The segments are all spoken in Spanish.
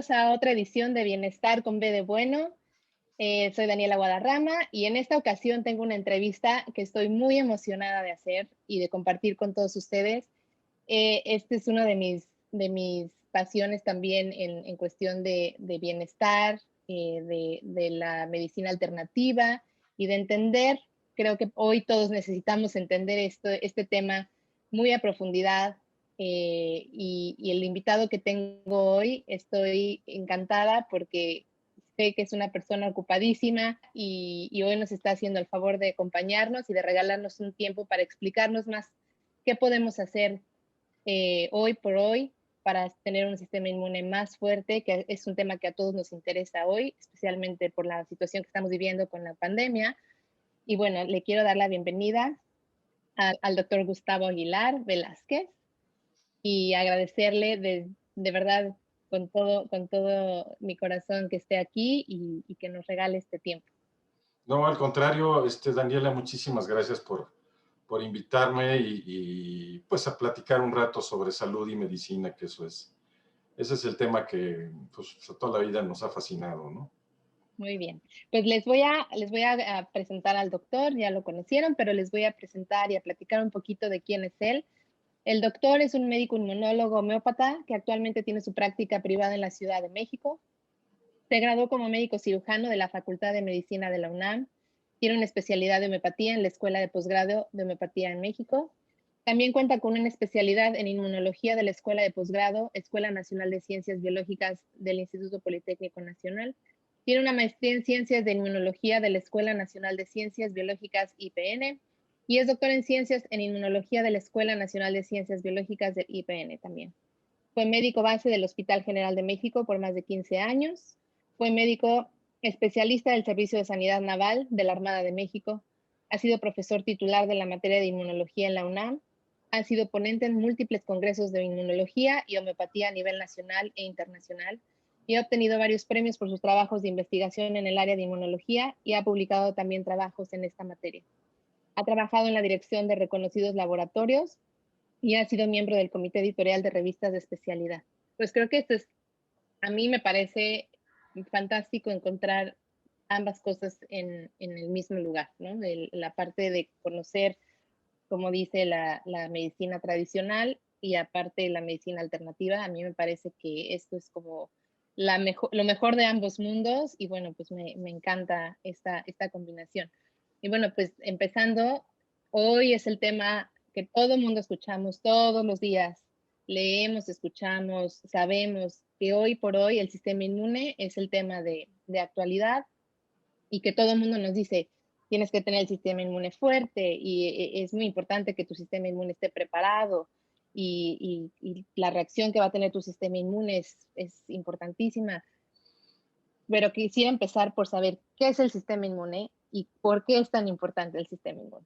bienvenidos a otra edición de Bienestar con B de Bueno. Soy Daniela Guadarrama y en esta ocasión tengo una entrevista que estoy muy emocionada de hacer y de compartir con todos ustedes. Este es uno de mis pasiones también en cuestión de bienestar, de la medicina alternativa y de entender. Creo que hoy todos necesitamos entender este tema muy a profundidad. Y el invitado que tengo hoy, estoy encantada porque sé que es una persona ocupadísima y hoy nos está haciendo el favor de acompañarnos y de regalarnos un tiempo para explicarnos más qué podemos hacer hoy por hoy para tener un sistema inmune más fuerte, que es un tema que a todos nos interesa hoy, especialmente por la situación que estamos viviendo con la pandemia. Y bueno, le quiero dar la bienvenida al doctor Gustavo Aguilar Velázquez y agradecerle de verdad con todo mi corazón que esté aquí y que nos regale este tiempo. No, al contrario, Daniela, muchísimas gracias por invitarme y pues a platicar un rato sobre salud y medicina, que ese es el tema que pues a toda la vida nos ha fascinado, ¿no? Muy bien, pues les voy a presentar al doctor, ya lo conocieron, pero les voy a presentar y a platicar un poquito de quién es él. El doctor es un médico inmunólogo homeópata que actualmente tiene su práctica privada en la Ciudad de México. Se graduó como médico cirujano de la Facultad de Medicina de la UNAM. Tiene una especialidad de homeopatía en la Escuela de Posgrado de Homeopatía en México. También cuenta con una especialidad en inmunología de la Escuela de Posgrado, Escuela Nacional de Ciencias Biológicas del Instituto Politécnico Nacional. Tiene una maestría en Ciencias de Inmunología de la Escuela Nacional de Ciencias Biológicas IPN y es doctor en Ciencias en Inmunología de la Escuela Nacional de Ciencias Biológicas del IPN también. Fue médico base del Hospital General de México por más de 15 años. Fue médico especialista del Servicio de Sanidad Naval de la Armada de México. Ha sido profesor titular de la materia de inmunología en la UNAM. Ha sido ponente en múltiples congresos de inmunología y homeopatía a nivel nacional e internacional y ha obtenido varios premios por sus trabajos de investigación en el área de inmunología y ha publicado también trabajos en esta materia. Ha trabajado en la dirección de reconocidos laboratorios y ha sido miembro del comité editorial de revistas de especialidad. Pues creo que a mí me parece fantástico encontrar ambas cosas en el mismo lugar, ¿no? La parte de conocer, como dice, la medicina tradicional y aparte la medicina alternativa. A mí me parece que esto es como lo mejor de ambos mundos y bueno, pues me encanta esta combinación. Y bueno, pues empezando, hoy es el tema que todo mundo escuchamos todos los días, leemos, escuchamos, sabemos que hoy por hoy el sistema inmune es el tema de actualidad y que todo el mundo nos dice, tienes que tener el sistema inmune fuerte y es muy importante que tu sistema inmune esté preparado y la reacción que va a tener tu sistema inmune es importantísima. Pero quisiera empezar por saber qué es el sistema inmune y por qué es tan importante el sistema inmune.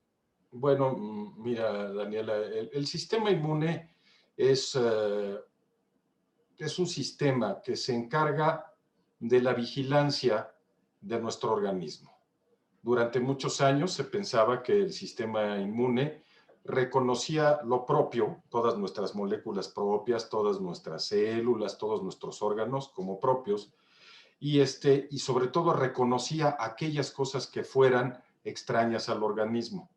Bueno, mira, Daniela, el sistema inmune es, eh, es un sistema que se encarga de la vigilancia de nuestro organismo. Durante muchos años se pensaba que el sistema inmune reconocía lo propio, todas nuestras moléculas propias, todas nuestras células, todos nuestros órganos como propios, y sobre todo reconocía aquellas cosas que fueran extrañas al organismo,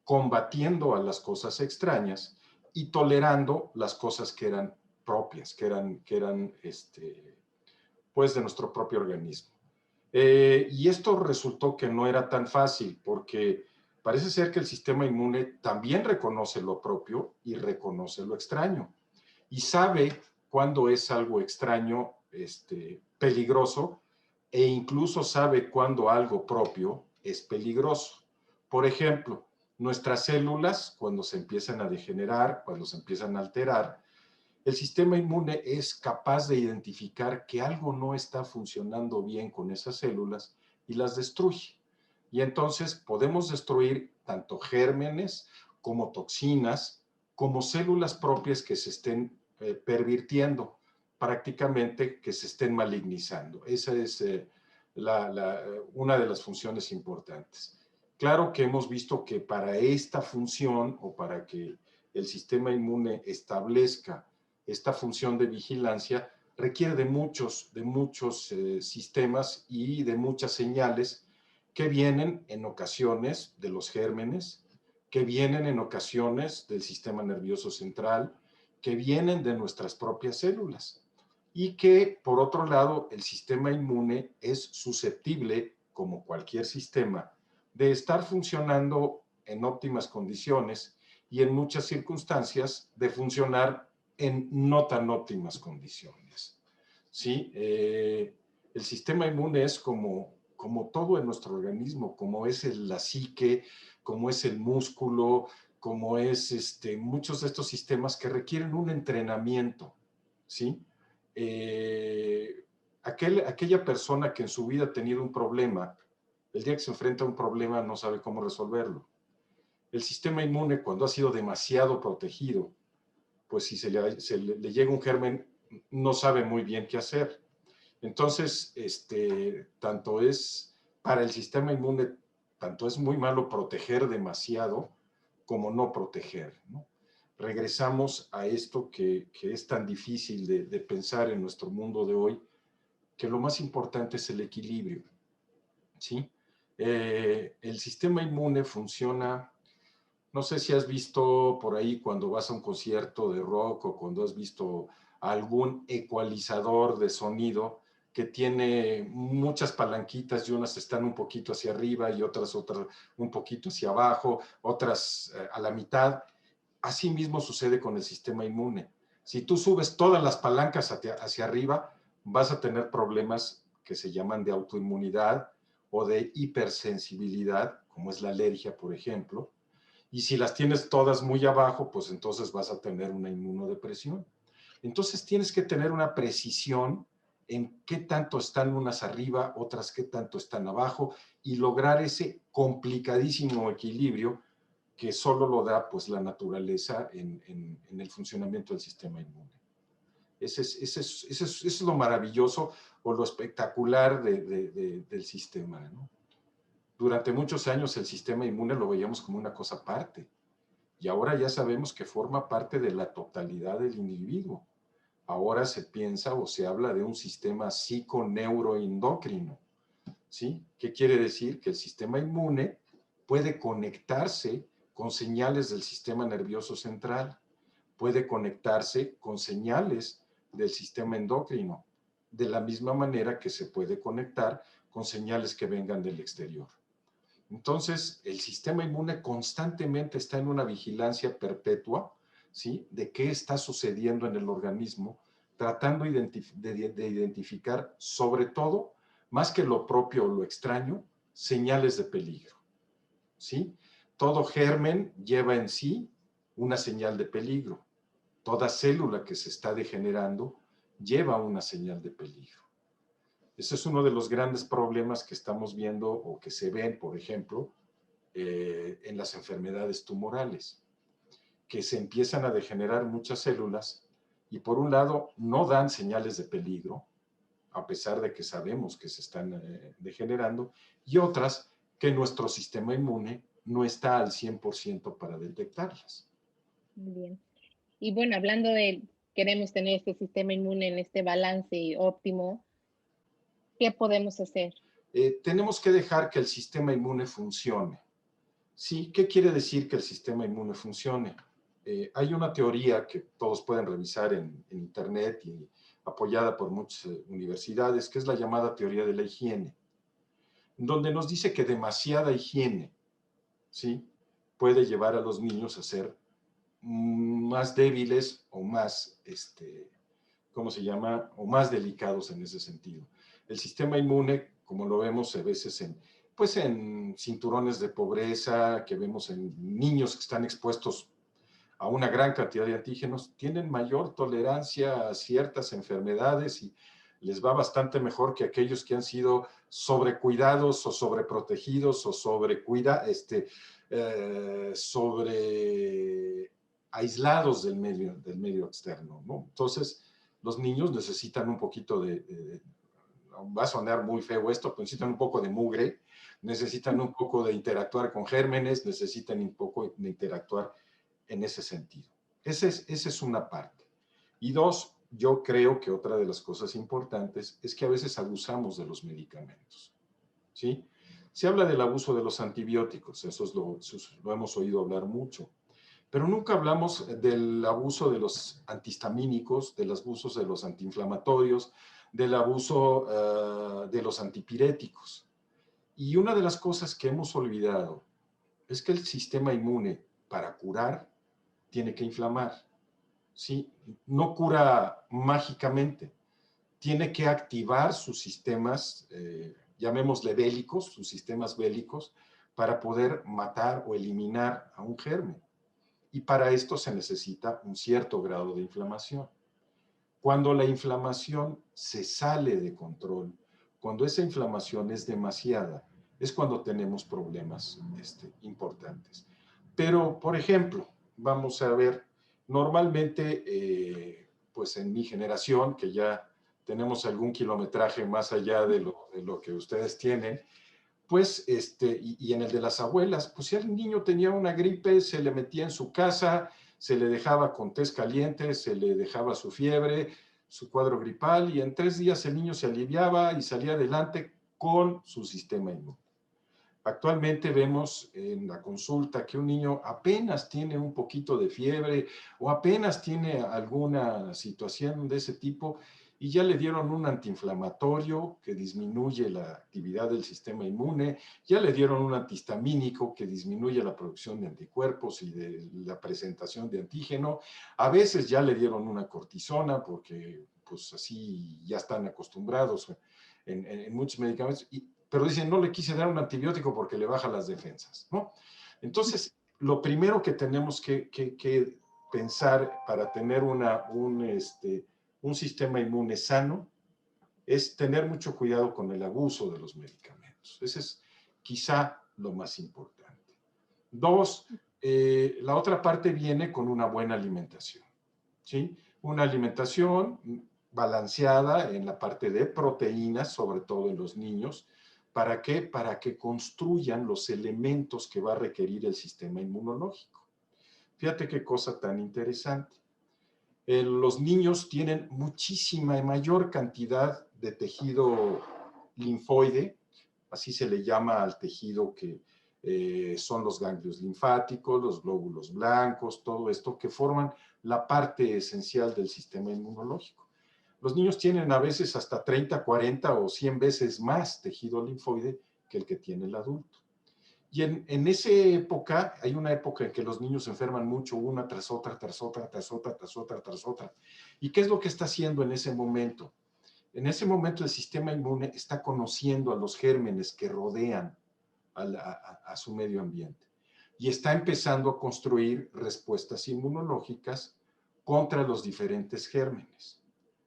combatiendo a las cosas extrañas y tolerando las cosas que eran propias, que eran pues de nuestro propio organismo. Y esto resultó que no era tan fácil porque parece ser que el sistema inmune también reconoce lo propio y reconoce lo extraño y sabe cuándo es algo extraño, peligroso, e incluso sabe cuándo algo propio es peligroso. Por ejemplo, nuestras células, cuando se empiezan a degenerar, cuando se empiezan a alterar, el sistema inmune es capaz de identificar que algo no está funcionando bien con esas células y las destruye. Y entonces podemos destruir tanto gérmenes como toxinas, como células propias que se estén pervirtiendo, prácticamente que se estén malignizando. Esa es una de las funciones importantes. Claro que hemos visto que para esta función o para que el sistema inmune establezca esta función de vigilancia, requiere de muchos sistemas y de muchas señales que vienen en ocasiones de los gérmenes, que vienen en ocasiones del sistema nervioso central, que vienen de nuestras propias células y que, por otro lado, el sistema inmune es susceptible, como cualquier sistema, de estar funcionando en óptimas condiciones y en muchas circunstancias de funcionar en no tan óptimas condiciones. ¿Sí? El sistema inmune es como todo en nuestro organismo, como es la psique, como es el músculo, como es muchos de estos sistemas que requieren un entrenamiento, ¿sí? Aquella persona que en su vida ha tenido un problema, el día que se enfrenta a un problema no sabe cómo resolverlo. El sistema inmune, cuando ha sido demasiado protegido, pues si le llega un germen, no sabe muy bien qué hacer. Entonces, tanto es para el sistema inmune, tanto es muy malo proteger demasiado como no proteger, ¿no? Regresamos a esto que es tan difícil de pensar en nuestro mundo de hoy, que lo más importante es el equilibrio, ¿sí? El sistema inmune funciona. No sé si has visto por ahí cuando vas a un concierto de rock o cuando has visto algún ecualizador de sonido que tiene muchas palanquitas y unas están un poquito hacia arriba y otras un poquito hacia abajo, otras a la mitad. Así mismo sucede con el sistema inmune. Si tú subes todas las palancas hacia arriba, vas a tener problemas que se llaman de autoinmunidad o de hipersensibilidad, como es la alergia, por ejemplo. Y si las tienes todas muy abajo, pues entonces vas a tener una inmunodepresión. Entonces tienes que tener una precisión en qué tanto están unas arriba, otras qué tanto están abajo, y lograr ese complicadísimo equilibrio que solo lo da pues la naturaleza en el funcionamiento del sistema inmune. Eso es lo maravilloso o lo espectacular del sistema, ¿no? Durante muchos años el sistema inmune lo veíamos como una cosa aparte y ahora ya sabemos que forma parte de la totalidad del individuo. Ahora se piensa o se habla de un sistema psiconeuroendocrino, ¿sí? ¿Qué quiere decir? Que el sistema inmune puede conectarse con señales del sistema nervioso central, puede conectarse con señales del sistema endocrino, de la misma manera que se puede conectar con señales que vengan del exterior. Entonces, el sistema inmune constantemente está en una vigilancia perpetua, ¿sí? De qué está sucediendo en el organismo, tratando de identificar, sobre todo, más que lo propio o lo extraño, señales de peligro, ¿sí? Todo germen lleva en sí una señal de peligro. Toda célula que se está degenerando lleva una señal de peligro. Ese es uno de los grandes problemas que estamos viendo o que se ven, por ejemplo, en las enfermedades tumorales, que se empiezan a degenerar muchas células y por un lado no dan señales de peligro, a pesar de que sabemos que se están degenerando, y otras que nuestro sistema inmune no está al 100% para detectarlas. Muy bien. Y bueno, hablando de queremos tener este sistema inmune en este balance óptimo, ¿qué podemos hacer? Tenemos que dejar que el sistema inmune funcione. Sí, ¿qué quiere decir que el sistema inmune funcione? Hay una teoría que todos pueden revisar en internet y apoyada por muchas universidades, que es la llamada teoría de la higiene, donde nos dice que demasiada higiene, ¿sí? Puede llevar a los niños a ser más débiles o más, ¿cómo se llama? O más delicados en ese sentido. El sistema inmune, como lo vemos a veces pues en cinturones de pobreza, que vemos en niños que están expuestos a una gran cantidad de antígenos, tienen mayor tolerancia a ciertas enfermedades y les va bastante mejor que aquellos que han sido sobrecuidados o sobreprotegidos o sobre aislados del medio externo, ¿no? Entonces, los niños necesitan un poquito va a sonar muy feo esto, pero necesitan un poco de mugre, necesitan un poco de interactuar con gérmenes, necesitan un poco de interactuar en ese sentido. Esa es una parte. Y dos, yo creo que otra de las cosas importantes es que a veces abusamos de los medicamentos, ¿sí? Se habla del abuso de los antibióticos, eso lo hemos oído hablar mucho, pero nunca hablamos del abuso de los antihistamínicos, del abuso de los antiinflamatorios, del abuso de los antipiréticos. Y una de las cosas que hemos olvidado es que el sistema inmune, para curar, tiene que inflamar, ¿sí? No cura mágicamente, tiene que activar sus sistemas, llamémosle bélicos, sus sistemas bélicos, para poder matar o eliminar a un germen. Y para esto se necesita un cierto grado de inflamación. Cuando la inflamación se sale de control, cuando esa inflamación es demasiada, es cuando tenemos problemas importantes. Pero, por ejemplo, vamos a ver, normalmente, pues en mi generación, que ya tenemos algún kilometraje más allá de lo que ustedes tienen, pues, y en el de las abuelas, pues si el niño tenía una gripe, se le metía en su casa, se le dejaba con tés caliente, se le dejaba su fiebre, su cuadro gripal, y en 3 días el niño se aliviaba y salía adelante con su sistema inmune. Actualmente vemos en la consulta que un niño apenas tiene un poquito de fiebre o apenas tiene alguna situación de ese tipo y ya le dieron un antiinflamatorio que disminuye la actividad del sistema inmune, ya le dieron un antihistamínico que disminuye la producción de anticuerpos y de la presentación de antígeno, a veces ya le dieron una cortisona porque pues así ya están acostumbrados en muchos medicamentos, pero dicen, no le quise dar un antibiótico porque le baja las defensas, ¿no? Entonces, lo primero que tenemos que pensar para tener un sistema inmune sano es tener mucho cuidado con el abuso de los medicamentos. Ese es quizá lo más importante. Dos, la otra parte viene con una buena alimentación, ¿sí? Una alimentación balanceada en la parte de proteínas, sobre todo en los niños. ¿Para qué? Para que construyan los elementos que va a requerir el sistema inmunológico. Fíjate qué cosa tan interesante. Los niños tienen muchísima y mayor cantidad de tejido linfoide, así se le llama al tejido que son los ganglios linfáticos, los glóbulos blancos, todo esto que forman la parte esencial del sistema inmunológico. Los niños tienen a veces hasta 30, 40 o 100 veces más tejido linfoide que el que tiene el adulto. Y en esa época, hay una época en que los niños se enferman mucho, una tras otra, tras otra, tras otra, tras otra, tras otra. ¿Y qué es lo que está haciendo en ese momento? En ese momento el sistema inmune está conociendo a los gérmenes que rodean a su medio ambiente y está empezando a construir respuestas inmunológicas contra los diferentes gérmenes.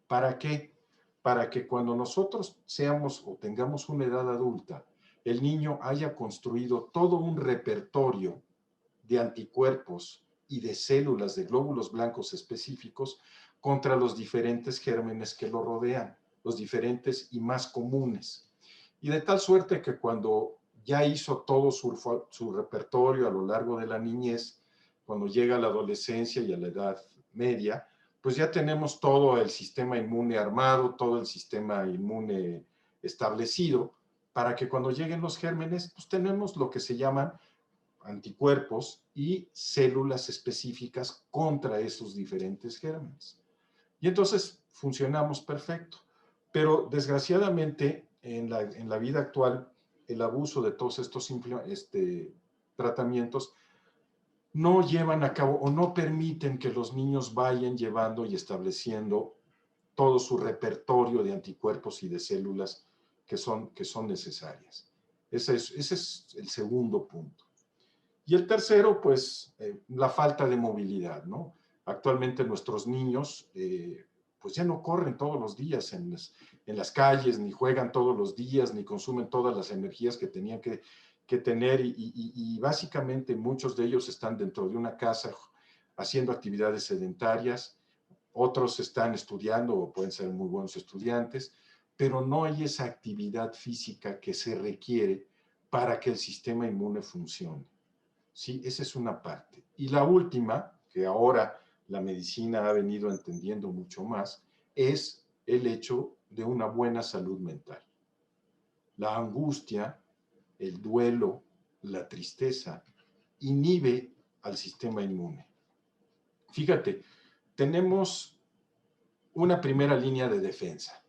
¿Para qué? Para que cuando nosotros seamos o tengamos una edad adulta, el niño haya construido todo un repertorio de anticuerpos y de células de glóbulos blancos específicos contra los diferentes gérmenes que lo rodean, los diferentes y más comunes. Y de tal suerte que cuando ya hizo todo su repertorio a lo largo de la niñez, cuando llega a la adolescencia y a la edad media, pues ya tenemos todo el sistema inmune armado, todo el sistema inmune establecido, para que cuando lleguen los gérmenes, pues tenemos lo que se llaman anticuerpos y células específicas contra esos diferentes gérmenes. Y entonces funcionamos perfecto. Pero desgraciadamente en la vida actual, el abuso de todos estos tratamientos no llevan a cabo o no permiten que los niños vayan llevando y estableciendo todo su repertorio de anticuerpos y de células que son necesarias. Ese es el segundo punto. Y el tercero, pues, la falta de movilidad, ¿no? Actualmente nuestros niños, pues ya no corren todos los días en las calles, ni juegan todos los días, ni consumen todas las energías que tenían que tener, y básicamente muchos de ellos están dentro de una casa haciendo actividades sedentarias, otros están estudiando o pueden ser muy buenos estudiantes, pero no hay esa actividad física que se requiere para que el sistema inmune funcione. Sí, esa es una parte. Y la última, que ahora la medicina ha venido entendiendo mucho más, es el hecho de una buena salud mental. La angustia, el duelo, la tristeza inhibe al sistema inmune. Fíjate, tenemos una primera línea de defensa.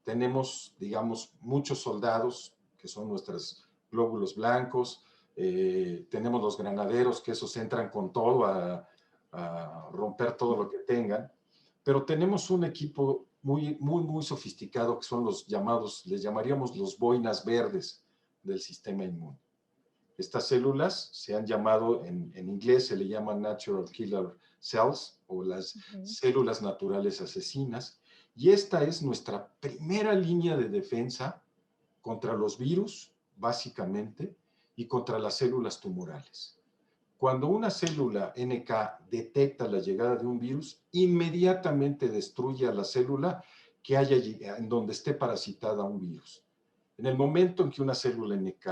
Tenemos, digamos, muchos soldados, que son nuestros glóbulos blancos, tenemos los granaderos, que esos entran con todo a romper todo lo que tengan, pero tenemos un equipo muy sofisticado, que son los llamados, les llamaríamos los boinas verdes del sistema inmune. Estas células se han llamado, en inglés se le llaman natural killer cells, o las células naturales asesinas, y esta es nuestra primera línea de defensa contra los virus, básicamente, y contra las células tumorales. Cuando una célula NK detecta la llegada de un virus, inmediatamente destruye a la célula que haya, en donde esté parasitada un virus. En el momento en que una célula NK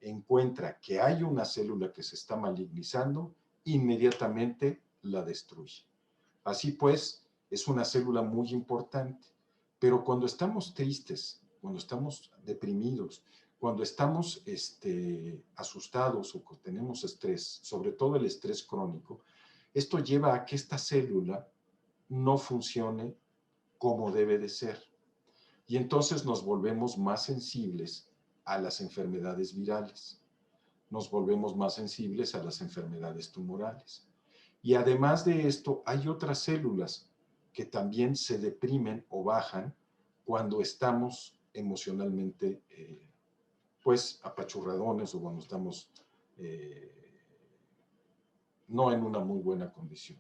encuentra que hay una célula que se está malignizando, inmediatamente la destruye. Así pues, es una célula muy importante. Pero cuando estamos tristes, cuando estamos deprimidos, cuando estamos asustados o tenemos estrés, sobre todo el estrés crónico, esto lleva a que esta célula no funcione como debe de ser. Y entonces nos volvemos más sensibles a las enfermedades virales, nos volvemos más sensibles a las enfermedades tumorales. Y además de esto, hay otras células que también se deprimen o bajan cuando estamos emocionalmente, pues, apachurradones o cuando estamos no en una muy buena condición.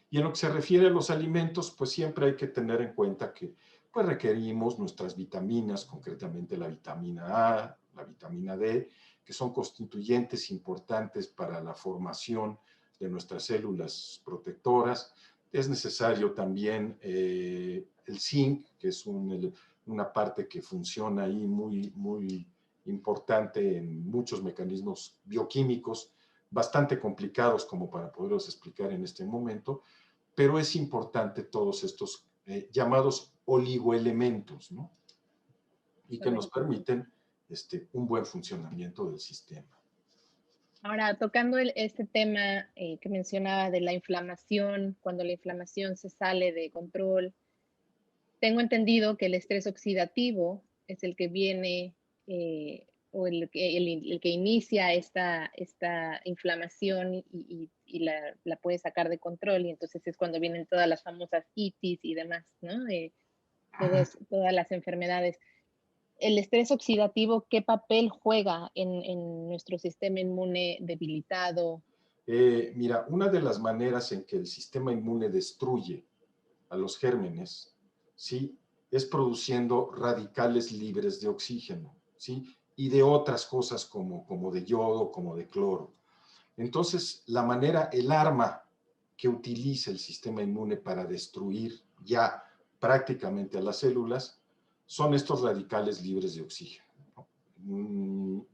Y en lo que se refiere a los alimentos, pues siempre hay que tener en cuenta que pues requerimos nuestras vitaminas, concretamente la vitamina A, la vitamina D, que son constituyentes importantes para la formación de nuestras células protectoras. Es necesario también el zinc, que es una parte que funciona ahí muy importante en muchos mecanismos bioquímicos, bastante complicados como para poderlos explicar en este momento, pero es importante todos estos llamados oligoelementos, ¿no? Y que nos permiten un buen funcionamiento del sistema. Ahora, tocando este tema que mencionaba de la inflamación, cuando la inflamación se sale de control, tengo entendido que el estrés oxidativo es el que viene o el que inicia esta inflamación y la puede sacar de control, y entonces es cuando vienen todas las famosas itis y demás, ¿no? Todas las enfermedades. El estrés oxidativo, ¿qué papel juega en nuestro sistema inmune debilitado? Mira, una de las maneras en que el sistema inmune destruye a los gérmenes, ¿sí? Es produciendo radicales libres de oxígeno, ¿sí? Y de otras cosas como de yodo, como de cloro. Entonces, el arma que utiliza el sistema inmune para destruir ya prácticamente a las células son estos radicales libres de oxígeno, ¿no?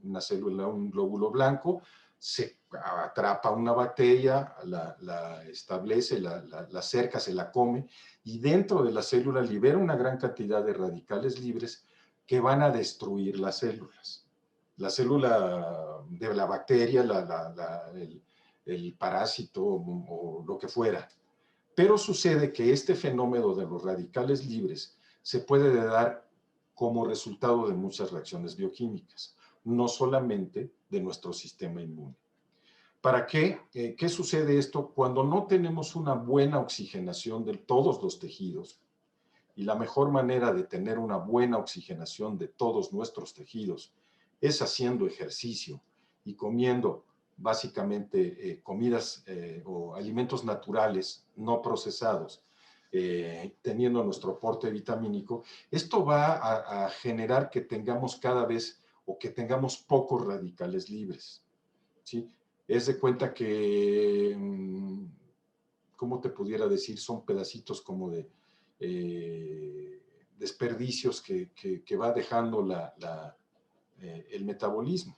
Una célula, un glóbulo blanco, se atrapa una bacteria, la establece, la cerca, se la come, y dentro de la célula libera una gran cantidad de radicales libres que van a destruir las células. La célula de la bacteria, el parásito o lo que fuera. Pero sucede que este fenómeno de los radicales libres se puede dar como resultado de muchas reacciones bioquímicas, no solamente de nuestro sistema inmune. ¿Para qué? ¿Qué sucede esto? Cuando no tenemos una buena oxigenación de todos los tejidos, y la mejor manera de tener una buena oxigenación de todos nuestros tejidos es haciendo ejercicio y comiendo básicamente comidas o alimentos naturales, no procesados, teniendo nuestro aporte vitamínico, esto va a generar que tengamos cada vez o que tengamos pocos radicales libres, ¿sí? Es de cuenta que, ¿cómo te pudiera decir? Son pedacitos como de desperdicios que va dejando el metabolismo.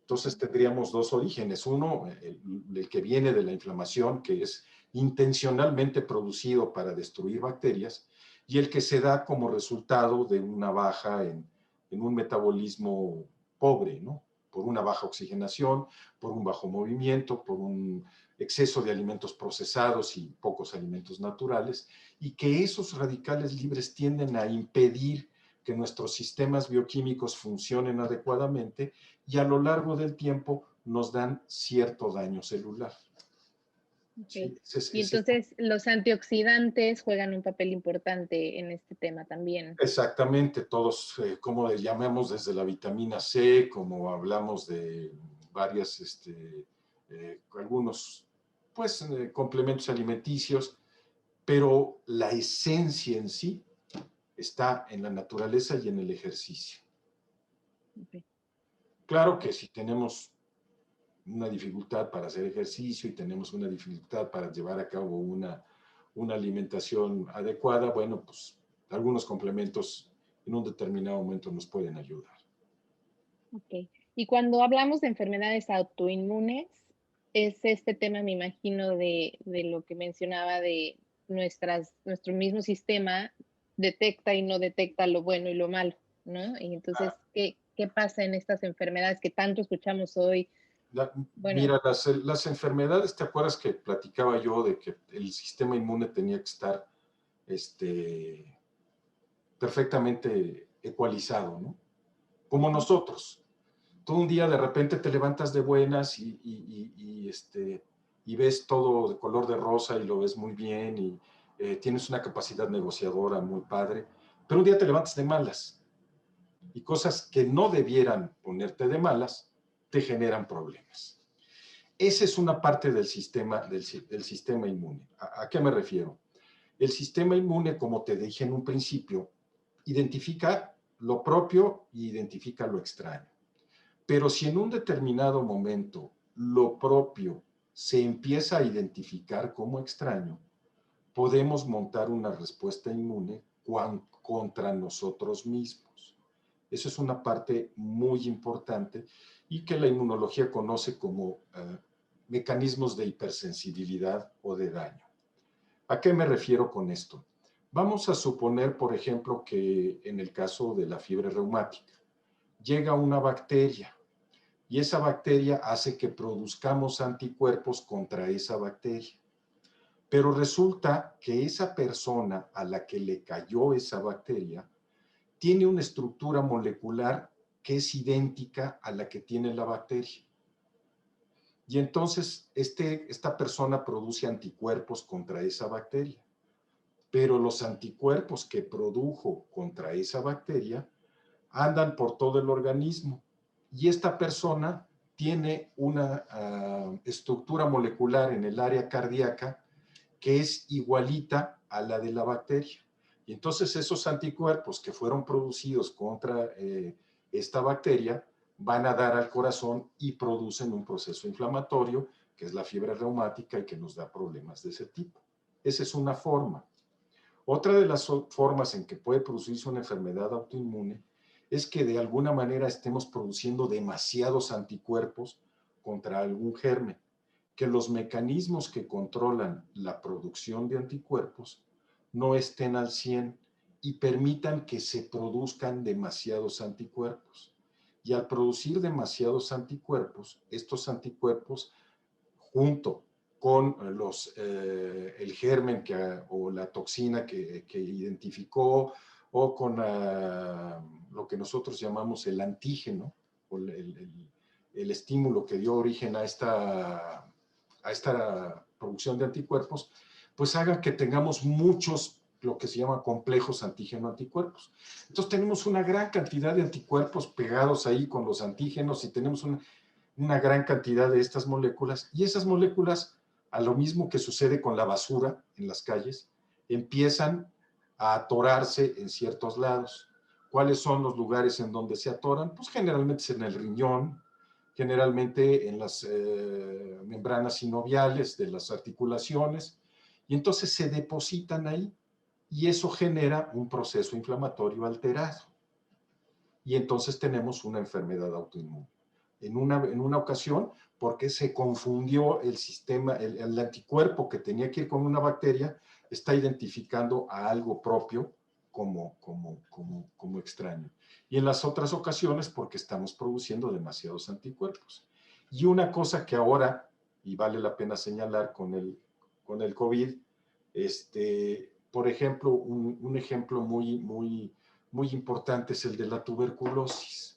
Entonces tendríamos dos orígenes. Uno, el que viene de la inflamación, que es intencionalmente producido para destruir bacterias, y el que se da como resultado de una baja en un metabolismo pobre, ¿no? Por una baja oxigenación, por un bajo movimiento, por un exceso de alimentos procesados y pocos alimentos naturales, y que esos radicales libres tienden a impedir que nuestros sistemas bioquímicos funcionen adecuadamente y a lo largo del tiempo nos dan cierto daño celular. Ok. Sí, Y entonces los antioxidantes juegan un papel importante en este tema también. exactamente, todos, como le llamamos desde la vitamina C, como hablamos de varias, algunos, pues, complementos alimenticios, pero la esencia en sí está en la naturaleza y en el ejercicio. Ok. Claro que si tenemos una dificultad para hacer ejercicio y tenemos una dificultad para llevar a cabo una alimentación adecuada, bueno, pues algunos complementos en un determinado momento nos pueden ayudar. Ok. Y cuando hablamos de enfermedades autoinmunes, es este tema, me imagino, de lo que mencionaba de nuestro mismo sistema detecta y no detecta lo bueno y lo malo, ¿no? Y entonces, ¿qué pasa en estas enfermedades que tanto escuchamos hoy? Bueno, Mira, las enfermedades, ¿te acuerdas que platicaba yo de que el sistema inmune tenía que estar este, perfectamente ecualizado, ¿no? Como ujú, nosotros. Tú un día de repente te levantas de buenas y ves todo de color de rosa y lo ves muy bien y tienes una capacidad negociadora muy padre, pero un día te levantas de malas y cosas que no debieran ponerte de malas te generan problemas. Esa es una parte del sistema inmune. ¿A qué me refiero? El sistema inmune, como te dije en un principio, identifica lo propio y identifica lo extraño. Pero si en un determinado momento lo propio se empieza a identificar como extraño, podemos montar una respuesta inmune contra nosotros mismos. Eso es una parte muy importante y que la inmunología conoce como mecanismos de hipersensibilidad o de daño. ¿A qué me refiero con esto? Vamos a suponer, por ejemplo, que en el caso de la fiebre reumática, llega una bacteria y esa bacteria hace que produzcamos anticuerpos contra esa bacteria. Pero resulta que esa persona a la que le cayó esa bacteria tiene una estructura molecular que es idéntica a la que tiene la bacteria. Y entonces esta persona produce anticuerpos contra esa bacteria. Pero los anticuerpos que produjo contra esa bacteria andan por todo el organismo. Y esta persona tiene una estructura molecular en el área cardíaca que es igualita a la de la bacteria. Y entonces esos anticuerpos que fueron producidos contra esta bacteria van a dar al corazón y producen un proceso inflamatorio, que es la fiebre reumática y que nos da problemas de ese tipo. Esa es una forma. Otra de las formas en que puede producirse una enfermedad autoinmune es que de alguna manera estemos produciendo demasiados anticuerpos contra algún germen, que los mecanismos que controlan la producción de anticuerpos no estén al 100 y permitan que se produzcan demasiados anticuerpos. Y al producir demasiados anticuerpos, estos anticuerpos junto con el germen o la toxina que identificó o con lo que nosotros llamamos el antígeno o el estímulo que dio origen a esta producción de anticuerpos, pues haga que tengamos muchos lo que se llama complejos antígeno-anticuerpos. Entonces tenemos una gran cantidad de anticuerpos pegados ahí con los antígenos y tenemos una gran cantidad de estas moléculas y esas moléculas, a lo mismo que sucede con la basura en las calles, empiezan a atorarse en ciertos lados. ¿Cuáles son los lugares en donde se atoran? Pues generalmente es en el riñón, generalmente en las membranas sinoviales de las articulaciones, y entonces se depositan ahí y eso genera un proceso inflamatorio alterado. Y entonces tenemos una enfermedad autoinmune. En una ocasión, porque se confundió el sistema, el anticuerpo que tenía que ir con una bacteria, está identificando a algo propio como extraño. Y en las otras ocasiones porque estamos produciendo demasiados anticuerpos. Y una cosa que ahora, y vale la pena señalar con el COVID, por ejemplo, un ejemplo muy importante es el de la tuberculosis.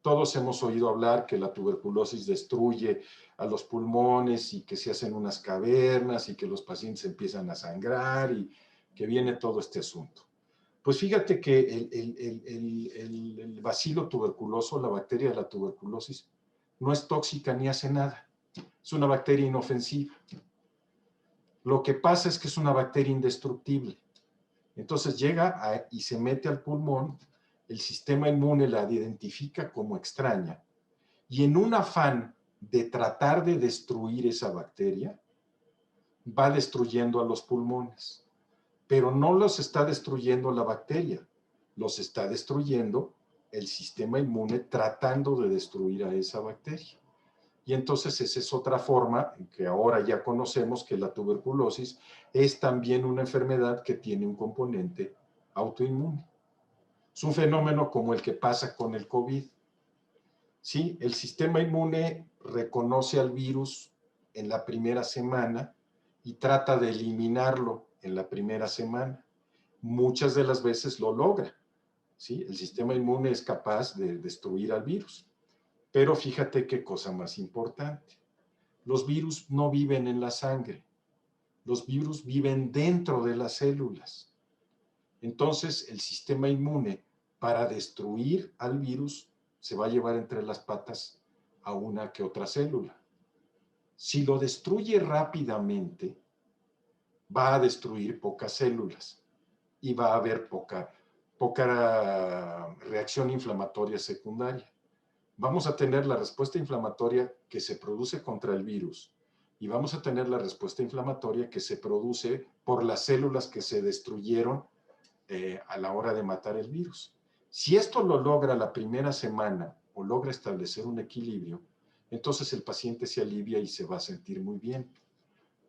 Todos hemos oído hablar que la tuberculosis destruye a los pulmones y que se hacen unas cavernas y que los pacientes empiezan a sangrar y que viene todo este asunto. Pues fíjate que el bacilo tuberculoso, la bacteria de la tuberculosis, no es tóxica ni hace nada. Es una bacteria inofensiva. Lo que pasa es que es una bacteria indestructible. Entonces llega y se mete al pulmón, el sistema inmune la identifica como extraña y en un afán de tratar de destruir esa bacteria, va destruyendo a los pulmones. Pero no los está destruyendo la bacteria, los está destruyendo el sistema inmune tratando de destruir a esa bacteria. Y entonces esa es otra forma en que ahora ya conocemos que la tuberculosis es también una enfermedad que tiene un componente autoinmune. Es un fenómeno como el que pasa con el COVID. ¿Sí? El sistema inmune reconoce al virus en la primera semana y trata de eliminarlo en la primera semana. Muchas de las veces lo logra. ¿Sí? El sistema inmune es capaz de destruir al virus. Pero fíjate qué cosa más importante. Los virus no viven en la sangre. Los virus viven dentro de las células. Entonces, el sistema inmune, para destruir al virus, se va a llevar entre las patas a una que otra célula. Si lo destruye rápidamente, va a destruir pocas células y va a haber poca reacción inflamatoria secundaria. Vamos a tener la respuesta inflamatoria que se produce contra el virus y vamos a tener la respuesta inflamatoria que se produce por las células que se destruyeron a la hora de matar el virus. Si esto lo logra la primera semana o logra establecer un equilibrio, entonces el paciente se alivia y se va a sentir muy bien.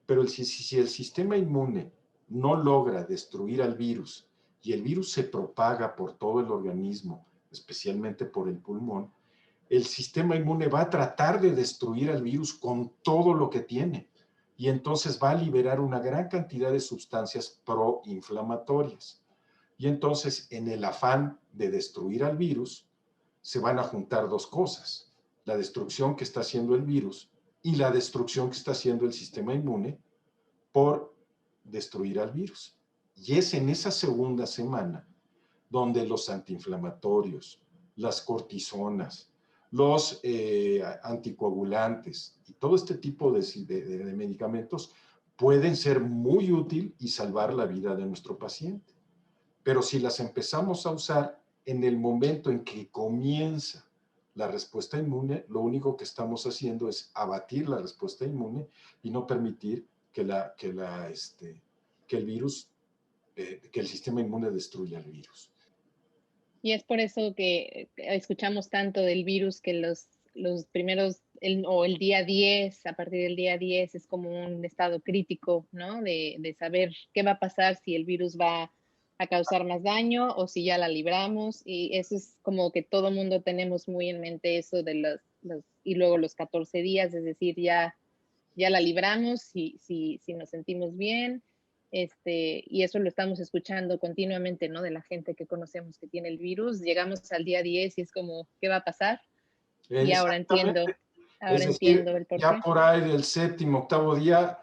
Pero si el sistema inmune no logra destruir al virus y el virus se propaga por todo el organismo, especialmente por el pulmón, el sistema inmune va a tratar de destruir al virus con todo lo que tiene y entonces va a liberar una gran cantidad de sustancias proinflamatorias. Y entonces, en el afán de destruir al virus, se van a juntar dos cosas: la destrucción que está haciendo el virus y la destrucción que está haciendo el sistema inmune por destruir al virus. Y es en esa segunda semana donde los antiinflamatorios, las cortisonas, los anticoagulantes y todo este tipo de medicamentos pueden ser muy útil y salvar la vida de nuestro paciente. Pero si las empezamos a usar en el momento en que comienza la respuesta inmune, lo único que estamos haciendo es abatir la respuesta inmune y no permitir que el virus, que el sistema inmune destruya el virus. Y es por eso que escuchamos tanto del virus que los primeros, o el día 10, a partir del día 10 es como un estado crítico, ¿no? De saber qué va a pasar, si el virus va a causar más daño o si ya la libramos. Y eso es como que todo mundo tenemos muy en mente eso de y luego los 14 días, es decir, ya la libramos si nos sentimos bien. Y eso lo estamos escuchando continuamente, ¿no? De la gente que conocemos que tiene el virus. Llegamos al día 10 y es como, ¿qué va a pasar? Y ahora entiendo Es decir, el por ya qué. por ahí del séptimo, octavo día,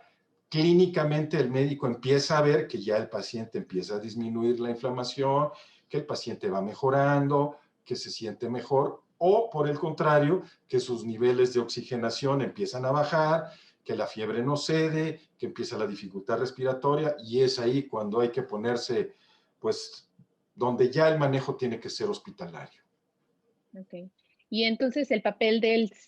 clínicamente el médico empieza a ver que ya el paciente empieza a disminuir la inflamación, que el paciente va mejorando, que se siente mejor, o por el contrario, que sus niveles de oxigenación empiezan a bajar, que la fiebre no cede, que empieza la dificultad respiratoria, y es ahí cuando hay que ponerse, pues, donde ya el manejo tiene que ser hospitalario. Okay. Y entonces el papel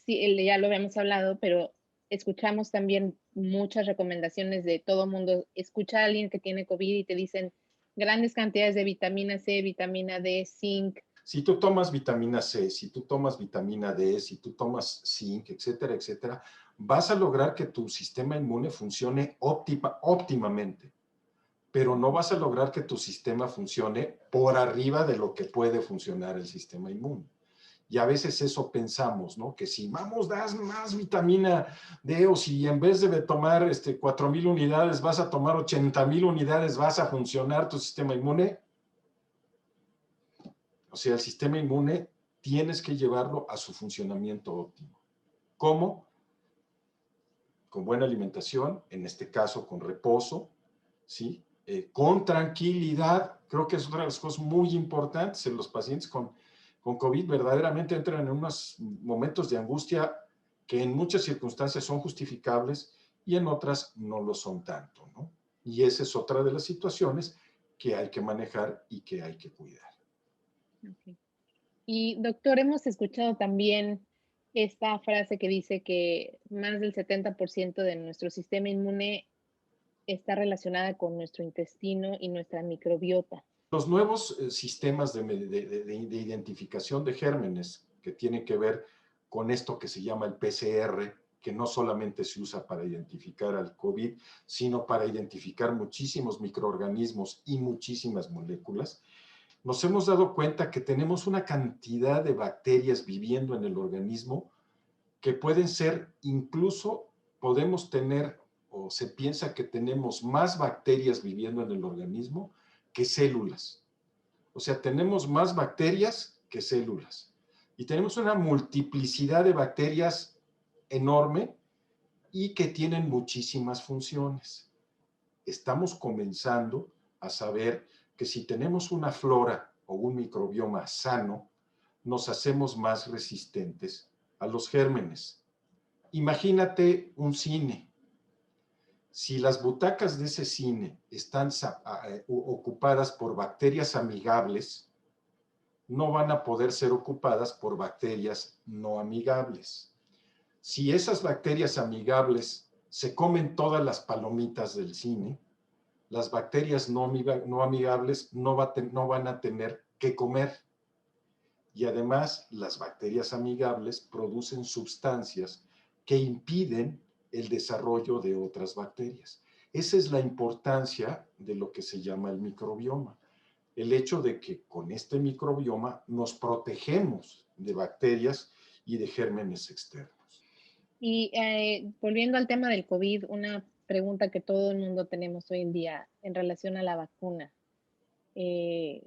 ya lo habíamos hablado, pero escuchamos también muchas recomendaciones de todo mundo. Escucha a alguien que tiene COVID y te dicen grandes cantidades de vitamina C, vitamina D, zinc. Si tú tomas vitamina C, si tú tomas vitamina D, si tú tomas zinc, etcétera, etcétera, vas a lograr que tu sistema inmune funcione óptimamente. pero no vas a lograr que tu sistema funcione por arriba de lo que puede funcionar el sistema inmune. Y a veces eso pensamos, ¿no? Que si vamos, das más vitamina D, o si en vez de tomar 4,000 unidades vas a tomar 80,000 unidades, vas a funcionar tu sistema inmune. O sea, el sistema inmune tienes que llevarlo a su funcionamiento óptimo. ¿Cómo? Con buena alimentación, en este caso con reposo, ¿sí? Con tranquilidad. Creo que es una de las cosas muy importantes en los pacientes con COVID. Verdaderamente entran en unos momentos de angustia que en muchas circunstancias son justificables y en otras no lo son tanto, ¿no? Y esa es otra de las situaciones que hay que manejar y que hay que cuidar. Okay. Y doctor, hemos escuchado también esta frase que dice que más del 70% de nuestro sistema inmune está relacionada con nuestro intestino y nuestra microbiota. Los nuevos sistemas de identificación de gérmenes que tienen que ver con esto que se llama el PCR, que no solamente se usa para identificar al COVID, sino para identificar muchísimos microorganismos y muchísimas moléculas, nos hemos dado cuenta que tenemos una cantidad de bacterias viviendo en el organismo que pueden ser, incluso podemos tener, o se piensa que tenemos más bacterias viviendo en el organismo que células. O sea, tenemos más bacterias que células. Y tenemos una multiplicidad de bacterias enorme y que tienen muchísimas funciones. Estamos comenzando a saber que si tenemos una flora o un microbioma sano, nos hacemos más resistentes a los gérmenes. Imagínate un cine. Si las butacas de ese cine están ocupadas por bacterias amigables, no van a poder ser ocupadas por bacterias no amigables. Si esas bacterias amigables se comen todas las palomitas del cine, las bacterias no amigables no van a tener que comer. Y además, las bacterias amigables producen sustancias que impiden el desarrollo de otras bacterias. Esa es la importancia de lo que se llama el microbioma. El hecho de que con este microbioma nos protegemos de bacterias y de gérmenes externos. Y volviendo al tema del COVID, una pregunta que todo el mundo tenemos hoy en día en relación a la vacuna. ¿Qué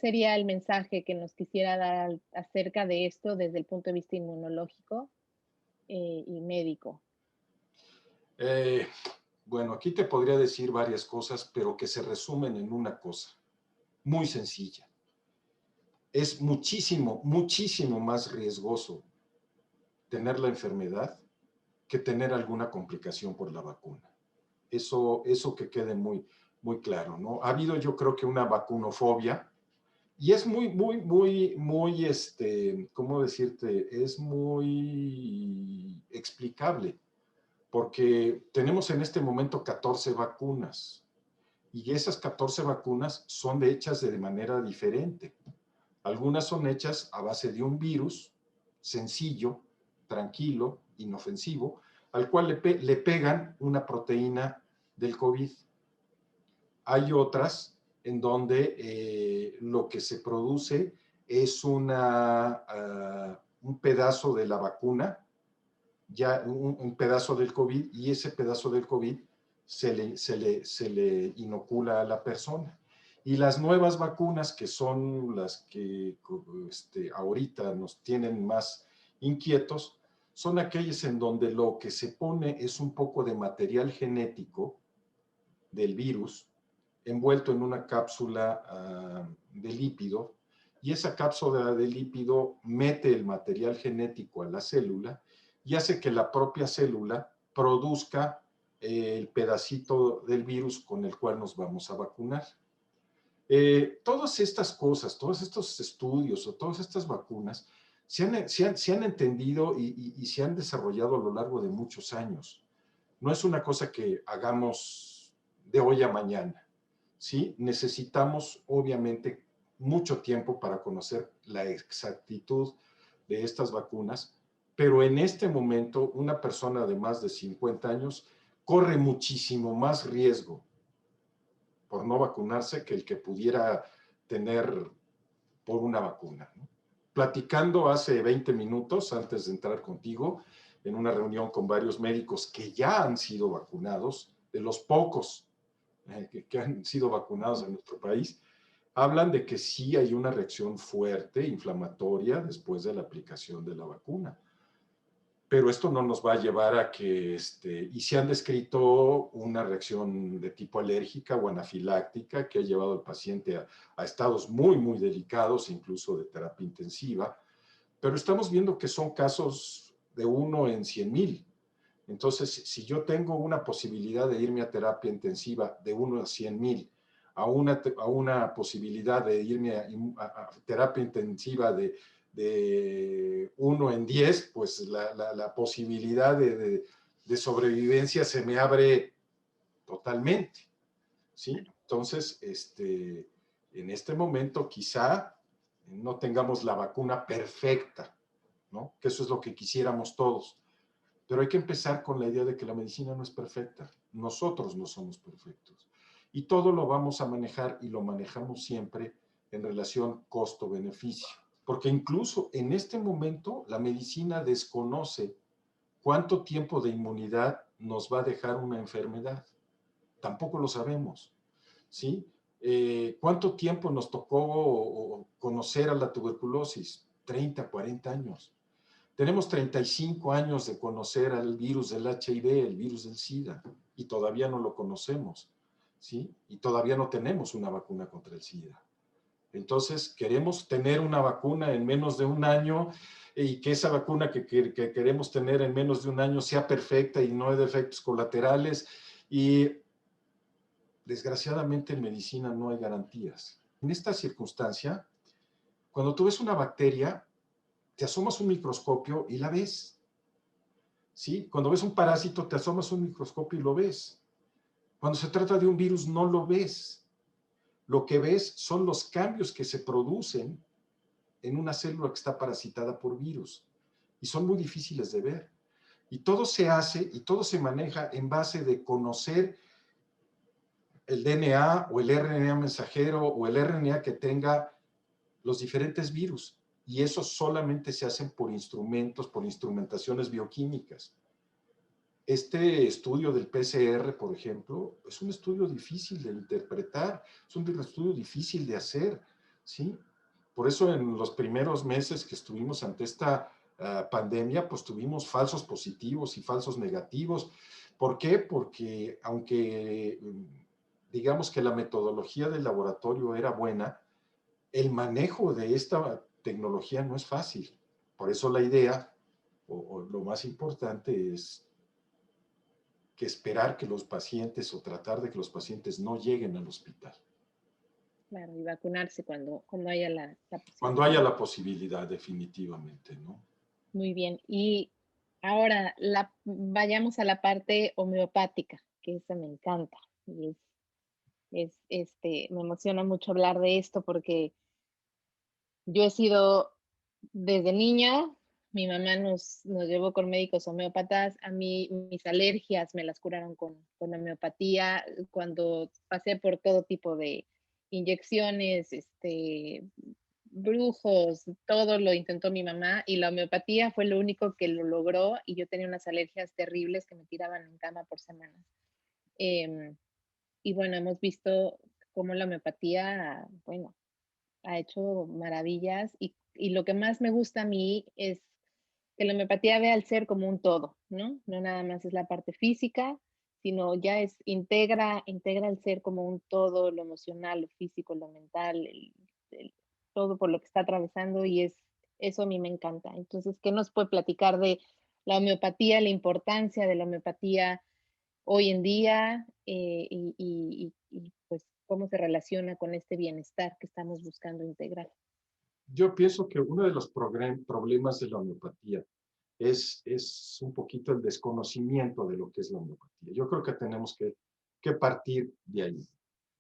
sería el mensaje que nos quisiera dar acerca de esto desde el punto de vista inmunológico y médico? Bueno, aquí te podría decir varias cosas, pero que se resumen en una cosa, muy sencilla. Es muchísimo, muchísimo más riesgoso tener la enfermedad que tener alguna complicación por la vacuna. Eso que quede muy, muy claro, ¿no? Ha habido, yo creo que una vacunofobia, y es muy, ¿cómo decirte? Es muy explicable, porque tenemos en este momento 14 vacunas, y esas 14 vacunas son hechas de manera diferente. Algunas son hechas a base de un virus sencillo, tranquilo, inofensivo, al cual le pegan una proteína del COVID. Hay otras en donde lo que se produce es un pedazo de la vacuna, ya un pedazo del COVID, y ese pedazo del COVID se le inocula a la persona. Y las nuevas vacunas, que son las que ahorita nos tienen más inquietos, son aquellas en donde lo que se pone es un poco de material genético del virus envuelto en una cápsula de lípido, y esa cápsula de lípido mete el material genético a la célula y hace que la propia célula produzca el pedacito del virus con el cual nos vamos a vacunar. Todas estas cosas, todos estos estudios o todas estas vacunas se han entendido y se han desarrollado a lo largo de muchos años. No es una cosa que hagamos de hoy a mañana, ¿sí? Necesitamos, obviamente, mucho tiempo para conocer la exactitud de estas vacunas, pero en este momento una persona de más de 50 años corre muchísimo más riesgo por no vacunarse que el que pudiera tener por una vacuna, ¿no? Platicando hace 20 minutos, antes de entrar contigo, en una reunión con varios médicos que ya han sido vacunados, de los pocos que han sido vacunados en nuestro país, hablan de que sí hay una reacción fuerte, inflamatoria, después de la aplicación de la vacuna. Pero esto no nos va a llevar a que, y se han descrito una reacción de tipo alérgica o anafiláctica que ha llevado al paciente a estados muy, muy delicados, incluso de terapia intensiva, pero estamos viendo que son casos de 1 en 100,000. Entonces, si yo tengo una posibilidad de irme a terapia intensiva de 1 en 100,000, a una posibilidad de irme a terapia intensiva de 1 en 10, pues la posibilidad de sobrevivencia se me abre totalmente, ¿sí? Entonces, en este momento quizá no tengamos la vacuna perfecta, ¿no? Que eso es lo que quisiéramos todos. Pero hay que empezar con la idea de que la medicina no es perfecta. Nosotros no somos perfectos. Y todo lo vamos a manejar y lo manejamos siempre en relación costo-beneficio. Porque incluso en este momento la medicina desconoce cuánto tiempo de inmunidad nos va a dejar una enfermedad. Tampoco lo sabemos, ¿sí? ¿Cuánto tiempo nos tocó conocer a la tuberculosis? 30, 40 años. Tenemos 35 años de conocer al virus del HIV, el virus del SIDA, y todavía no lo conocemos, ¿sí? Y todavía no tenemos una vacuna contra el SIDA. Entonces, queremos tener una vacuna en menos de un año y que esa vacuna que queremos tener en menos de un año sea perfecta y no de efectos colaterales. Y desgraciadamente en medicina no hay garantías. En esta circunstancia, cuando tú ves una bacteria, te asomas un microscopio y la ves, ¿sí? Cuando ves un parásito, te asomas un microscopio y lo ves. Cuando se trata de un virus, no lo ves. Lo que ves son los cambios que se producen en una célula que está parasitada por virus. Y son muy difíciles de ver. Y todo se hace y todo se maneja en base de conocer el DNA o el RNA mensajero o el RNA que tenga los diferentes virus. Y eso solamente se hacen por instrumentos, por instrumentaciones bioquímicas. Este estudio del PCR, por ejemplo, es un estudio difícil de interpretar, es un estudio difícil de hacer, ¿sí? Por eso en los primeros meses que estuvimos ante esta pandemia, pues tuvimos falsos positivos y falsos negativos. ¿Por qué? Porque aunque digamos que la metodología del laboratorio era buena, el manejo de esta tecnología no es fácil. Por eso la idea, o lo más importante es que esperar que los pacientes o tratar de que los pacientes no lleguen al hospital. Claro, y vacunarse cuando haya la Cuando haya posibilidad. la posibilidad, definitivamente, ¿no? Muy bien. Y ahora vayamos a la parte homeopática, que esa me encanta. Y me emociona mucho hablar de esto porque yo he sido desde niña, mi mamá nos llevó con médicos homeópatas, a mí mis alergias me las curaron con homeopatía, cuando pasé por todo tipo de inyecciones, brujos, todo lo intentó mi mamá y la homeopatía fue lo único que lo logró y yo tenía unas alergias terribles que me tiraban en cama por semanas. Em, y bueno, hemos visto cómo la homeopatía, bueno, ha hecho maravillas y lo que más me gusta a mí es que la homeopatía ve al ser como un todo, ¿no? No nada más es la parte física, sino ya integra el ser como un todo, lo emocional, lo físico, lo mental, todo por lo que está atravesando y eso a mí me encanta. Entonces, ¿qué nos puede platicar de la homeopatía, la importancia de la homeopatía hoy en día y pues cómo se relaciona con este bienestar que estamos buscando integrar? Yo pienso que uno de los problemas de la homeopatía es un poquito el desconocimiento de lo que es la homeopatía. Yo creo que tenemos que partir de ahí,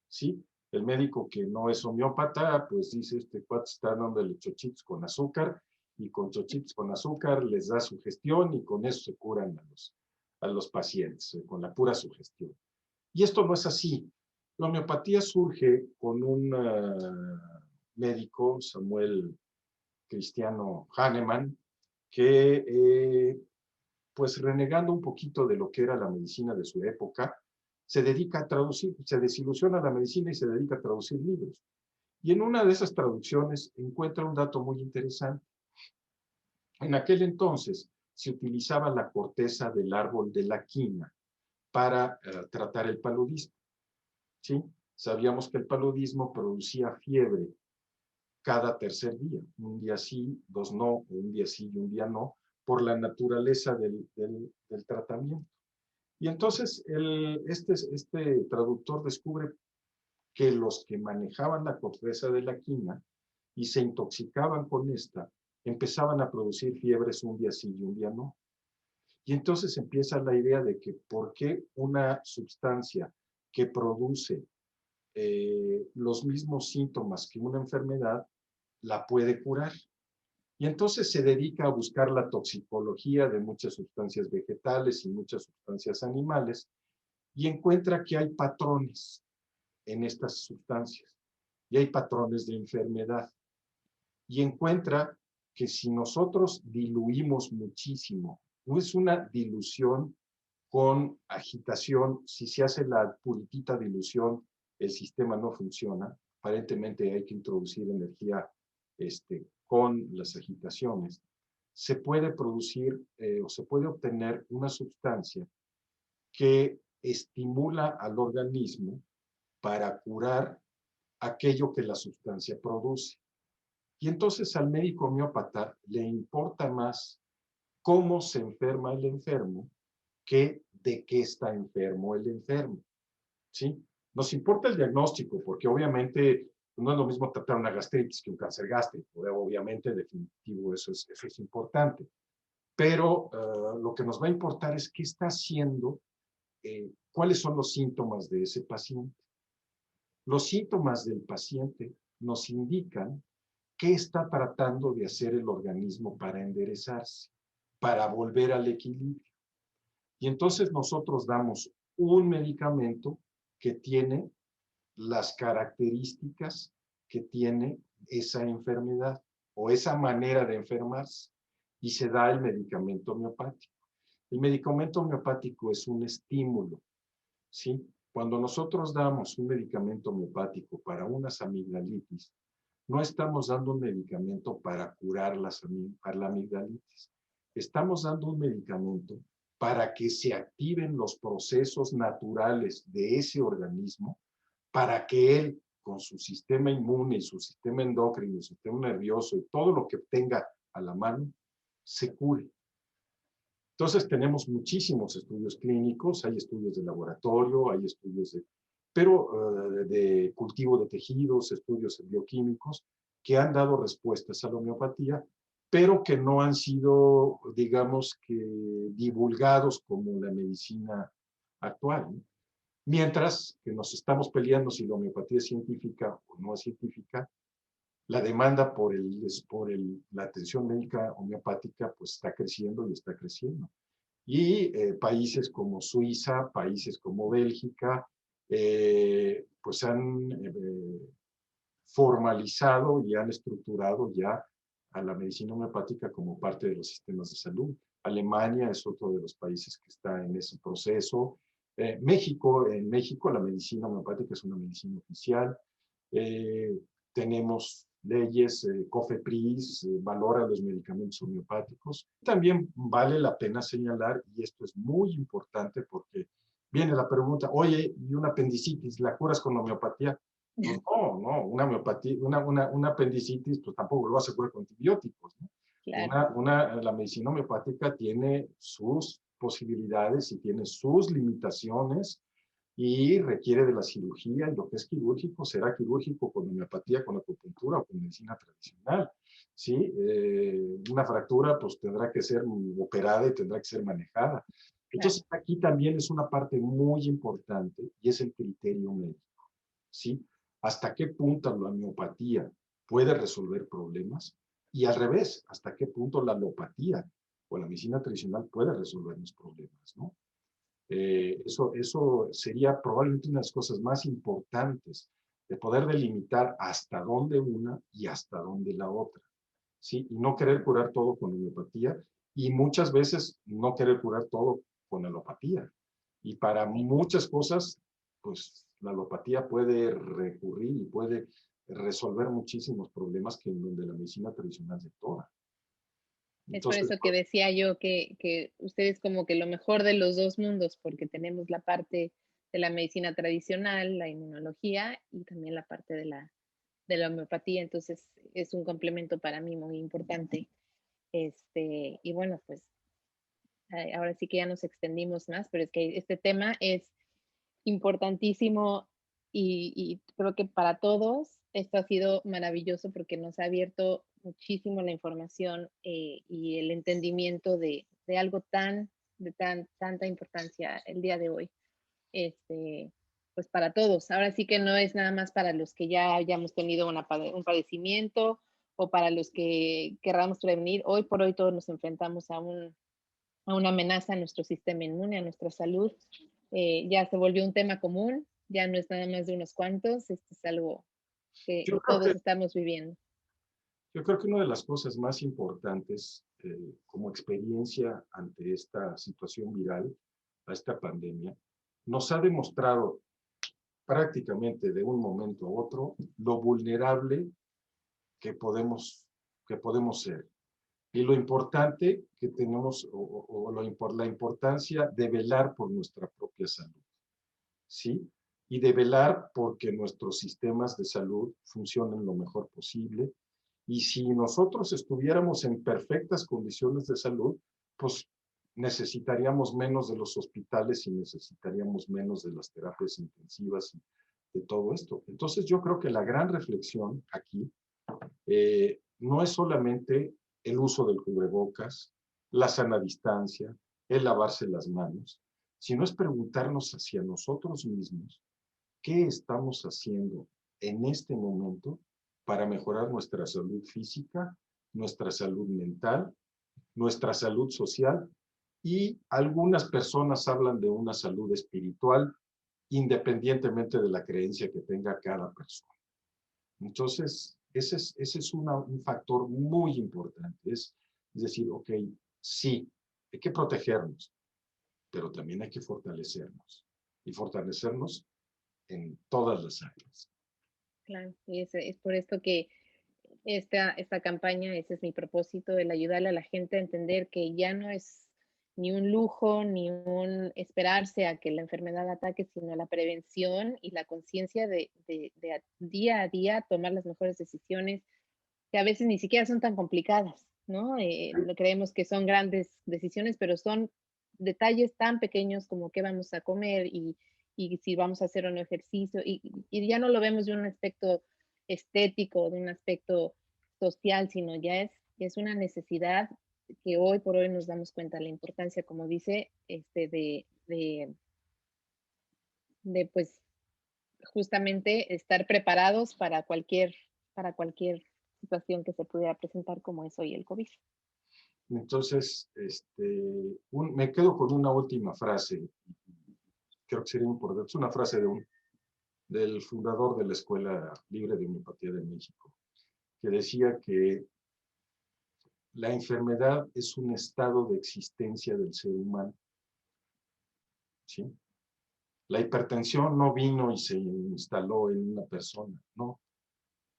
¿sí? El médico que no es homeópata, pues dice, este cuate está dándole chochitos con azúcar y con chochitos con azúcar les da sugestión y con eso se curan a los pacientes, con la pura sugestión. Y esto no es así. La homeopatía surge con un médico, Samuel Cristiano Hahnemann, que pues renegando un poquito de lo que era la medicina de su época, se dedica a traducir, se desilusiona la medicina y se dedica a traducir libros. Y en una de esas traducciones encuentra un dato muy interesante. En aquel entonces se utilizaba la corteza del árbol de la quina para tratar el paludismo, ¿sí? Sabíamos que el paludismo producía fiebre cada tercer día, un día sí, dos no, un día sí y un día no, por la naturaleza del tratamiento. Y entonces este traductor descubre que los que manejaban la corteza de la quina y se intoxicaban con esta, empezaban a producir fiebres un día sí y un día no. Y entonces empieza la idea de que por qué una sustancia que produce los mismos síntomas que una enfermedad la puede curar. Y entonces se dedica a buscar la toxicología de muchas sustancias vegetales y muchas sustancias animales y encuentra que hay patrones en estas sustancias y hay patrones de enfermedad. Y encuentra que si nosotros diluimos muchísimo, no es una dilución con agitación, si se hace la puritita dilución, el sistema no funciona, aparentemente hay que introducir energía con las agitaciones, se puede producir o se puede obtener una sustancia que estimula al organismo para curar aquello que la sustancia produce. Y entonces al médico homeópata le importa más cómo se enferma el enfermo que de qué está enfermo el enfermo, ¿sí? Nos importa el diagnóstico, porque obviamente no es lo mismo tratar una gastritis que un cáncer gástrico, obviamente, definitivo, eso es importante. Pero lo que nos va a importar es qué está haciendo, cuáles son los síntomas de ese paciente. Los síntomas del paciente nos indican qué está tratando de hacer el organismo para enderezarse, para volver al equilibrio. Y entonces nosotros damos un medicamento que tiene las características que tiene esa enfermedad o esa manera de enfermarse y se da el medicamento homeopático. El medicamento homeopático es un estímulo, ¿sí? Cuando nosotros damos un medicamento homeopático para unas amigdalitis, no estamos dando un medicamento para curar para la amigdalitis. Estamos dando un medicamento para que se activen los procesos naturales de ese organismo, para que él, con su sistema inmune y su sistema endocrino, su sistema nervioso y todo lo que tenga a la mano, se cure. Entonces tenemos muchísimos estudios clínicos, hay estudios de laboratorio, hay estudios de cultivo de tejidos, estudios bioquímicos, que han dado respuestas a la homeopatía, pero que no han sido, digamos, que divulgados como la medicina actual, ¿no? Mientras que nos estamos peleando si la homeopatía es científica o no es científica, la demanda la atención médica homeopática pues está creciendo y está creciendo. Y países como Suiza, países como Bélgica, pues han formalizado y han estructurado ya a la medicina homeopática como parte de los sistemas de salud. Alemania es otro de los países que está en ese proceso. En México la medicina homeopática es una medicina oficial. Tenemos leyes, COFEPRIS, valora los medicamentos homeopáticos. También vale la pena señalar, y esto es muy importante porque viene la pregunta, oye, ¿y una apendicitis la curas con homeopatía? Pues no, una apendicitis pues tampoco lo vas a curar con antibióticos, ¿no? Claro. La medicina homeopática tiene sus posibilidades y tiene sus limitaciones y requiere de la cirugía, y lo que es quirúrgico será quirúrgico con homeopatía, con acupuntura o con medicina tradicional, ¿sí? Una fractura pues tendrá que ser operada y tendrá que ser manejada. Entonces Claro. aquí también es una parte muy importante y es el criterio médico, ¿sí? ¿Hasta qué punto la homeopatía puede resolver problemas? Y al revés, ¿hasta qué punto la alopatía o la medicina tradicional puede resolver los problemas, ¿no? Eso sería probablemente una de las cosas más importantes, de poder delimitar hasta dónde una y hasta dónde la otra, ¿sí? Y no querer curar todo con homeopatía y muchas veces no querer curar todo con alopatía. Y para muchas cosas, pues la alopatía puede recurrir y puede resolver muchísimos problemas que en donde la medicina tradicional se toma. Es por Entonces, eso que decía yo que ustedes como que lo mejor de los dos mundos, porque tenemos la parte de la medicina tradicional, la inmunología y también la parte de la homeopatía, entonces es un complemento para mí muy importante. Y bueno, pues ahora sí que ya nos extendimos más, pero es que este tema es importantísimo y creo que para todos esto ha sido maravilloso porque nos ha abierto muchísimo la información y el entendimiento de algo tanta importancia el día de hoy. Este, pues para todos. Ahora sí que no es nada más para los que ya hayamos tenido un padecimiento o para los que querramos prevenir. Hoy por hoy todos nos enfrentamos a una amenaza a nuestro sistema inmune, a nuestra salud. Ya se volvió un tema común, ya no es nada más de unos cuantos, esto es algo yo que creo todos que estamos viviendo. Yo creo que una de las cosas más importantes como experiencia ante esta situación viral, a esta pandemia, nos ha demostrado prácticamente de un momento a otro lo vulnerable que podemos, que podemos ser y lo importante que tenemos la importancia de velar por nuestra propia salud, ¿sí? Y de velar porque nuestros sistemas de salud funcionen lo mejor posible. Y si nosotros estuviéramos en perfectas condiciones de salud, pues necesitaríamos menos de los hospitales y necesitaríamos menos de las terapias intensivas y de todo esto. Entonces yo creo que la gran reflexión aquí no es solamente el uso del cubrebocas, la sana distancia, el lavarse las manos, sino es preguntarnos hacia nosotros mismos qué estamos haciendo en este momento para mejorar nuestra salud física, nuestra salud mental, nuestra salud social y algunas personas hablan de una salud espiritual independientemente de la creencia que tenga cada persona. Entonces, ese es un factor muy importante. Es decir, ok, sí, hay que protegernos, pero también hay que fortalecernos y fortalecernos en todas las áreas. Claro, y es por esto que esta campaña, ese es mi propósito, el ayudarle a la gente a entender que ya no es ni un lujo, ni un esperarse a que la enfermedad ataque, sino la prevención y la conciencia de día a día tomar las mejores decisiones, que a veces ni siquiera son tan complicadas, ¿no? Lo creemos que son grandes decisiones, pero son detalles tan pequeños como qué vamos a comer y si vamos a hacer un ejercicio, y ya no lo vemos de un aspecto estético, de un aspecto social, sino ya es una necesidad que hoy por hoy nos damos cuenta de la importancia, como dice, de pues justamente estar preparados para cualquier situación que se pudiera presentar como es hoy el COVID. Entonces, me quedo con una última frase, creo que sería importante, es una frase del fundador de la Escuela Libre de Homeopatía de México, que decía que la enfermedad es un estado de existencia del ser humano, ¿sí? La hipertensión no vino y se instaló en una persona, no.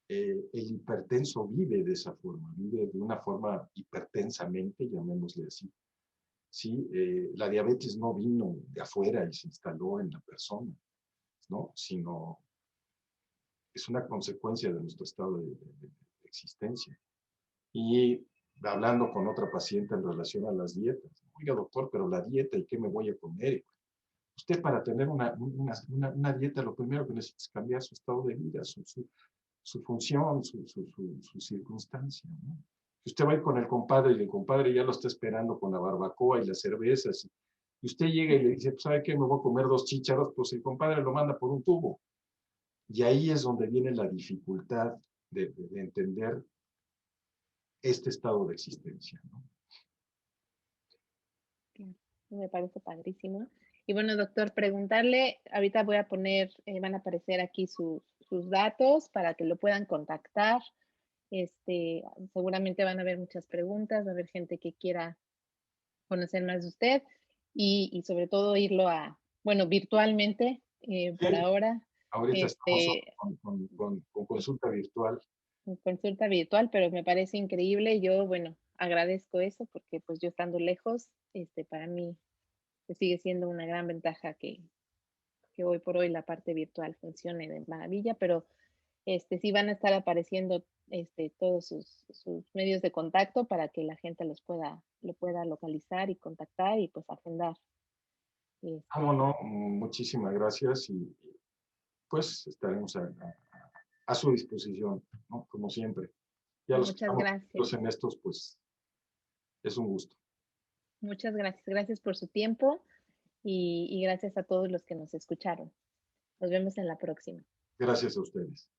El hipertenso vive de esa forma, vive de una forma hipertensamente, llamémosle así. ¿Sí? La diabetes no vino de afuera y se instaló en la persona, ¿no? Sino es una consecuencia de nuestro estado de existencia. Y hablando con otra paciente en relación a las dietas, oiga doctor, pero la dieta y qué me voy a comer. Usted para tener una dieta lo primero que necesita es cambiar su estado de vida, su función, su circunstancia. ¿No? Si usted va a ir con el compadre y el compadre ya lo está esperando con la barbacoa y las cervezas, y usted llega y le dice, pues, ¿sabe qué? Me voy a comer 2 chícharos, pues el compadre lo manda por un tubo. Y ahí es donde viene la dificultad de entender este estado de existencia. ¿No? Me parece padrísimo. Y bueno, doctor, preguntarle, ahorita voy a poner, van a aparecer aquí sus datos para que lo puedan contactar. Seguramente van a haber muchas preguntas, va a haber gente que quiera conocer más de usted y sobre todo irlo a, bueno, virtualmente por Sí, ahora, ahorita estamos este, con consulta virtual. consulta virtual, pero me parece increíble. Yo, bueno, agradezco eso porque pues yo estando lejos, para mí pues, sigue siendo una gran ventaja que hoy por hoy la parte virtual funcione de maravilla, pero sí van a estar apareciendo todos sus medios de contacto para que la gente lo pueda localizar y contactar y pues agendar. Cómo Este, no, muchísimas gracias y pues estaremos a su disposición, ¿no? Como siempre. Ya los que muchas estamos gracias, metidos en estos, pues es un gusto. muchas gracias. Gracias por su tiempo y gracias a todos los que nos escucharon. Nos vemos en la próxima. Gracias a ustedes.